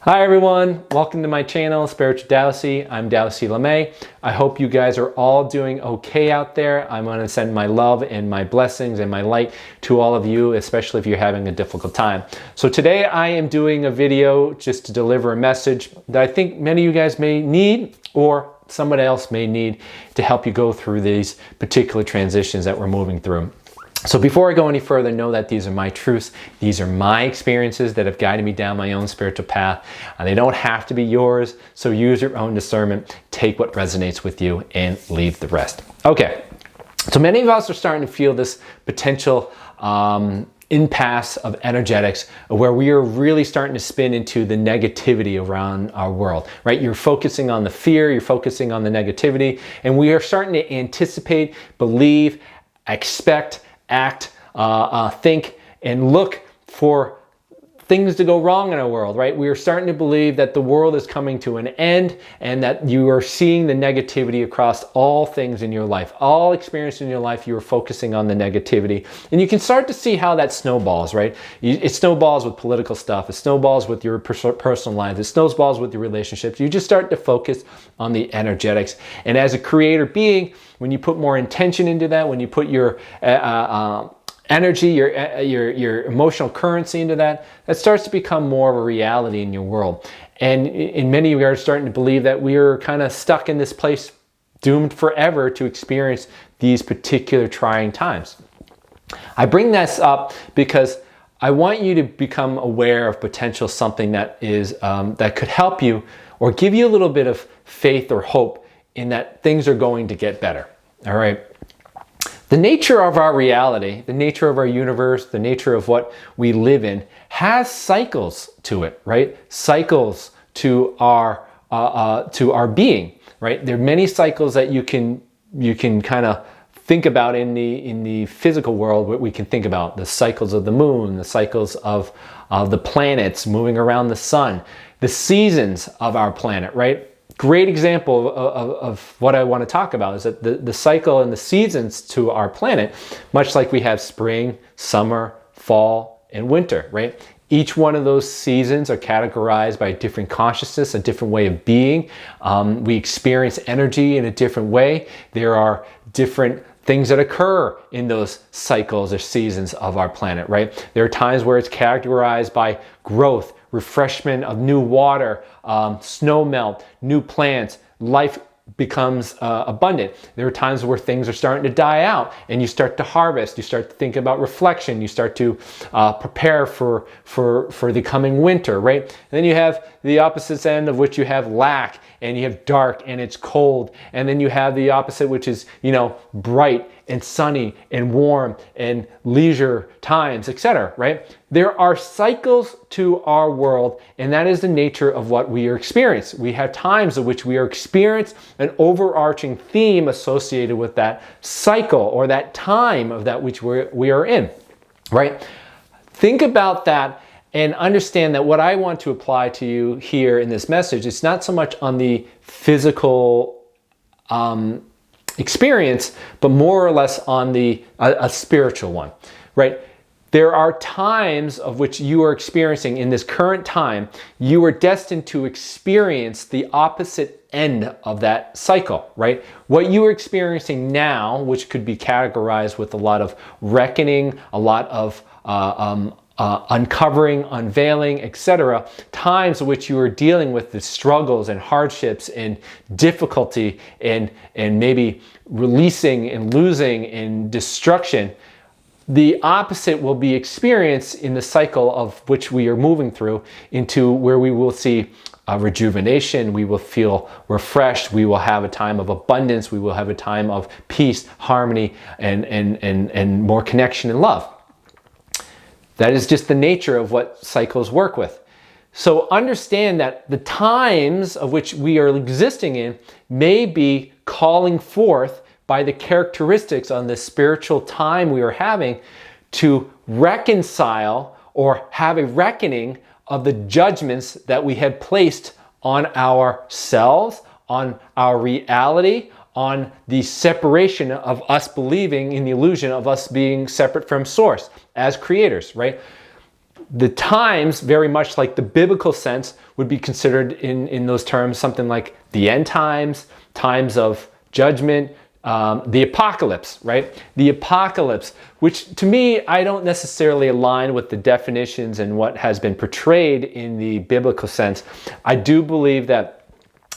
Hi everyone, welcome to my channel, Spiritual Dowsy. I'm Dowsy LeMay. I hope you guys are all doing okay out there. I'm going to send my love and my blessings and my light to all of you, especially if you're having a difficult time. So today I am doing a video just to deliver a message that I think many of you guys may need or somebody else may need to help you go through these particular transitions that we're moving through. So before I go any further, know that these are my truths. These are my experiences that have guided me down my own spiritual path. And they don't have to be yours, so use your own discernment. Take what resonates with you and leave the rest. Okay, so many of us are starting to feel this potential impasse of energetics where we are really starting to spin into the negativity around our world, right? You're focusing on the fear, you're focusing on the negativity, and we are starting to anticipate, believe, expect, act, think, and look for things to go wrong in our world, right? We are starting to believe that the world is coming to an end and that you are seeing the negativity across all things in your life. All experience in your life, you are focusing on the negativity. And you can start to see how that snowballs, right? It snowballs with political stuff. It snowballs with your personal lives. It snowballs with your relationships. You just start to focus on the energetics. And as a creator being, when you put more intention into that, when you put your energy, your emotional currency into that, that starts to become more of a reality in your world. And in many of you are starting to believe that we are kind of stuck in this place, doomed forever to experience these particular trying times. I bring this up because I want you to become aware of potential something that is that could help you or give you a little bit of faith or hope in that things are going to get better. All right. The nature of our reality, the nature of our universe, the nature of what we live in has cycles to it, right? Cycles to our being, right? There are many cycles that you can kind of think about in the physical world. What we can think about the cycles of the moon, the cycles of the planets moving around the sun, the seasons of our planet, right? Great example of what I want to talk about is that the cycle and the seasons to our planet, much like we have spring, summer, fall, and winter, right? Each one of those seasons are categorized by a different consciousness, a different way of being. We experience energy in a different way. There are different things that occur in those cycles or seasons of our planet, right? There are times where it's characterized by growth, refreshment of new water, snow melt, new plants, life becomes abundant. There are times where things are starting to die out and you start to harvest, you start to think about reflection, you start to prepare for the coming winter, right? And then you have the opposite end of which you have lack and you have dark and it's cold. And then you have the opposite, which is, bright and sunny and warm and leisure times, etc., right? There are cycles to our world, and that is the nature of what we are experiencing. We have times in which we are experiencing an overarching theme associated with that cycle or that time of that which we are in, right? Think about that and understand that what I want to apply to you here in this message is not so much on the physical experience, but more or less on a spiritual one, right? There are times of which you are experiencing in this current time, you are destined to experience the opposite end of that cycle, right? What you are experiencing now, which could be categorized with a lot of reckoning, a lot of uncovering, unveiling, etc., times in which you are dealing with the struggles and hardships and difficulty and maybe releasing and losing and destruction. The opposite will be experienced in the cycle of which we are moving through into where we will see rejuvenation, we will feel refreshed, we will have a time of abundance, we will have a time of peace, harmony, and more connection and love. That is just the nature of what cycles work with. So understand that the times of which we are existing in may be calling forth by the characteristics on this spiritual time we are having to reconcile or have a reckoning of the judgments that we had placed on ourselves, on our reality, on the separation of us believing in the illusion of us being separate from source as creators, right? The times, very much like the biblical sense, would be considered in those terms something like the end times, times of judgment, the apocalypse, right? The apocalypse, which to me, I don't necessarily align with the definitions and what has been portrayed in the biblical sense. I do believe that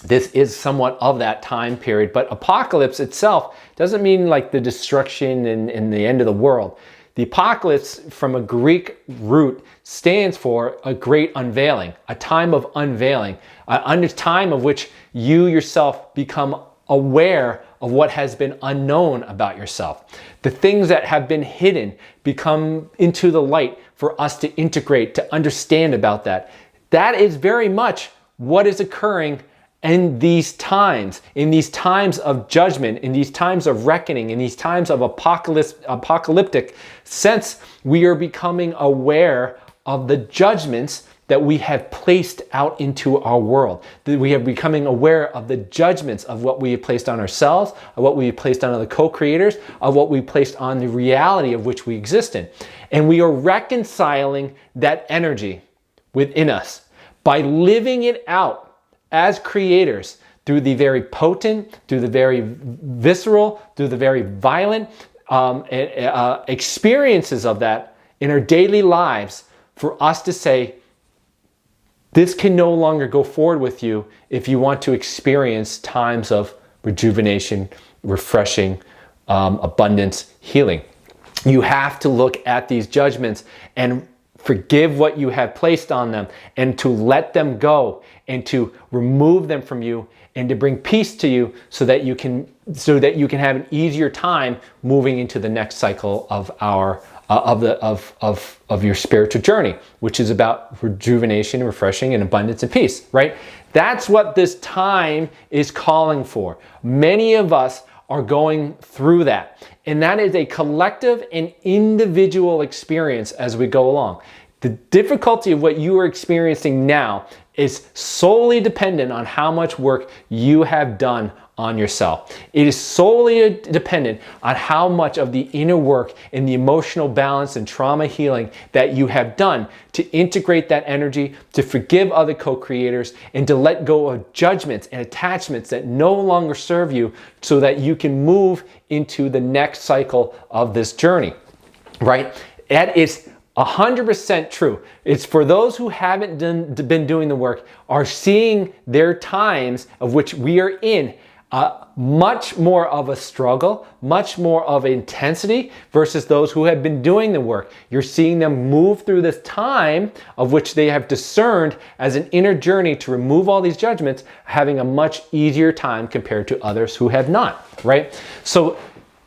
this is somewhat of that time period, but apocalypse itself doesn't mean like the destruction and the end of the world. The apocalypse, from a Greek root, stands for a great unveiling, a time of unveiling, a time of which you yourself become aware of what has been unknown about yourself. The things that have been hidden become into the light for us to integrate, to understand about that. That is very much what is occurring in these times of judgment, in these times of reckoning, in these times of apocalyptic sense. We are becoming aware of the judgments that we have placed out into our world. That we are becoming aware of the judgments of what we have placed on ourselves, of what we have placed on other co-creators, of what we placed on the reality of which we exist in. And we are reconciling that energy within us by living it out as creators through the very potent, through the very visceral, through the very violent experiences of that in our daily lives, for us to say, this can no longer go forward with you if you want to experience times of rejuvenation, refreshing, abundance, healing. You have to look at these judgments and forgive what you have placed on them, and to let them go, and to remove them from you, and to bring peace to you, so that you can have an easier time moving into the next cycle of your spiritual journey, which is about rejuvenation, refreshing, and abundance and peace, right? That's what this time is calling for. Many of us are going through that. And that is a collective and individual experience as we go along. The difficulty of what you are experiencing now is solely dependent on how much work you have done on yourself. It is solely dependent on how much of the inner work and the emotional balance and trauma healing that you have done to integrate that energy, to forgive other co-creators, and to let go of judgments and attachments that no longer serve you, so that you can move into the next cycle of this journey, right? That is 100% true. It's for those who haven't been doing the work, are seeing their times of which we are in much more of a struggle, much more of intensity, versus those who have been doing the work. You're seeing them move through this time of which they have discerned as an inner journey to remove all these judgments, having a much easier time compared to others who have not, right? So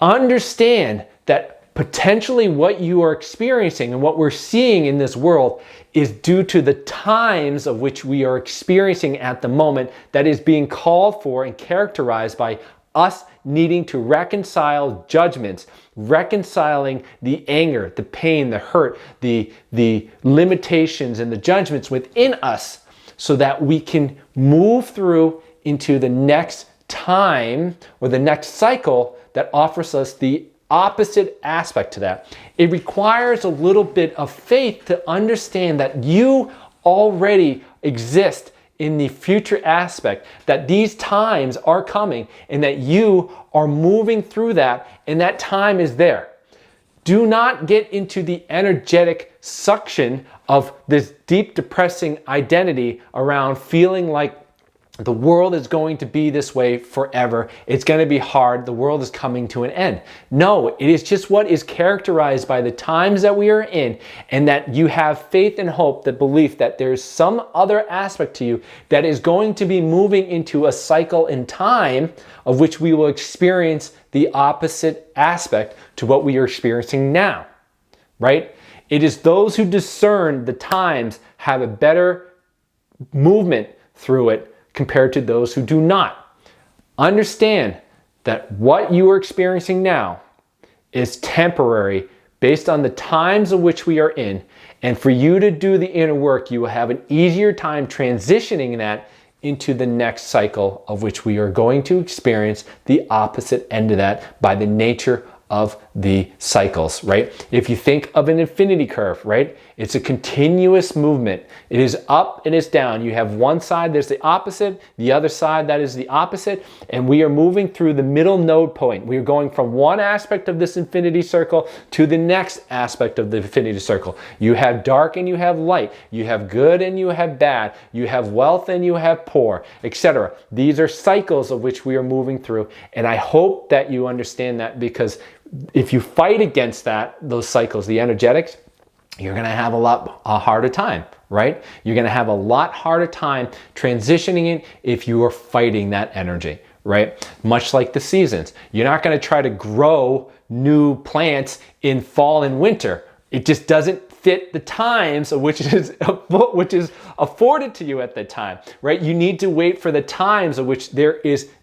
understand that potentially what you are experiencing and what we're seeing in this world is due to the times of which we are experiencing at the moment, that is being called for and characterized by us needing to reconcile judgments, reconciling the anger, the pain, the hurt, the limitations and the judgments within us, so that we can move through into the next time or the next cycle that offers us the opposite aspect to that. It requires a little bit of faith to understand that you already exist in the future aspect, that these times are coming and that you are moving through that, and that time is there. Do not get into the energetic suction of this deep depressing identity around feeling like the world is going to be this way forever. It's going to be hard. The world is coming to an end. No, it is just what is characterized by the times that we are in, and that you have faith and hope, that belief that there's some other aspect to you that is going to be moving into a cycle in time of which we will experience the opposite aspect to what we are experiencing now, right? It is those who discern the times have a better movement through it compared to those who do not. Understand that what you are experiencing now is temporary, based on the times of which we are in. And for you to do the inner work, you will have an easier time transitioning that into the next cycle of which we are going to experience the opposite end of that by the nature of the cycles, right? If you think of an infinity curve, right? It's a continuous movement. It is up and it's down. You have one side, there's the opposite, the other side, that is the opposite, and we are moving through the middle node point. We are going from one aspect of this infinity circle to the next aspect of the infinity circle. You have dark and you have light. You have good and you have bad. You have wealth and you have poor, etc. These are cycles of which we are moving through, and I hope that you understand that, because if you fight against those cycles, the energetics, you're going to have a harder time, right? You're going to have a lot harder time transitioning it if you are fighting that energy, right? Much like the seasons. You're not going to try to grow new plants in fall and winter. It just doesn't fit the times which is afforded to you at the time, right? You need to wait for the times of which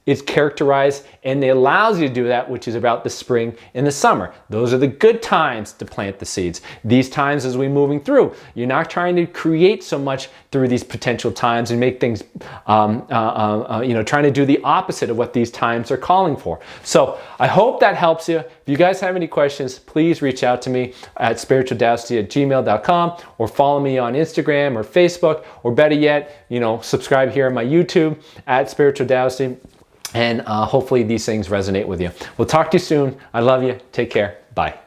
it's characterized, and it allows you to do that, which is about the spring and the summer. Those are the good times to plant the seeds. These times as we're moving through, you're not trying to create so much through these potential times and make things, trying to do the opposite of what these times are calling for. So I hope that helps you. If you guys have any questions, please reach out to me at spiritualdowsy@gmail.com, or follow me on Instagram or Facebook, or better yet, subscribe here on my YouTube at Spiritual Dowsy. And hopefully these things resonate with you. We'll talk to you soon. I love you. Take care. Bye.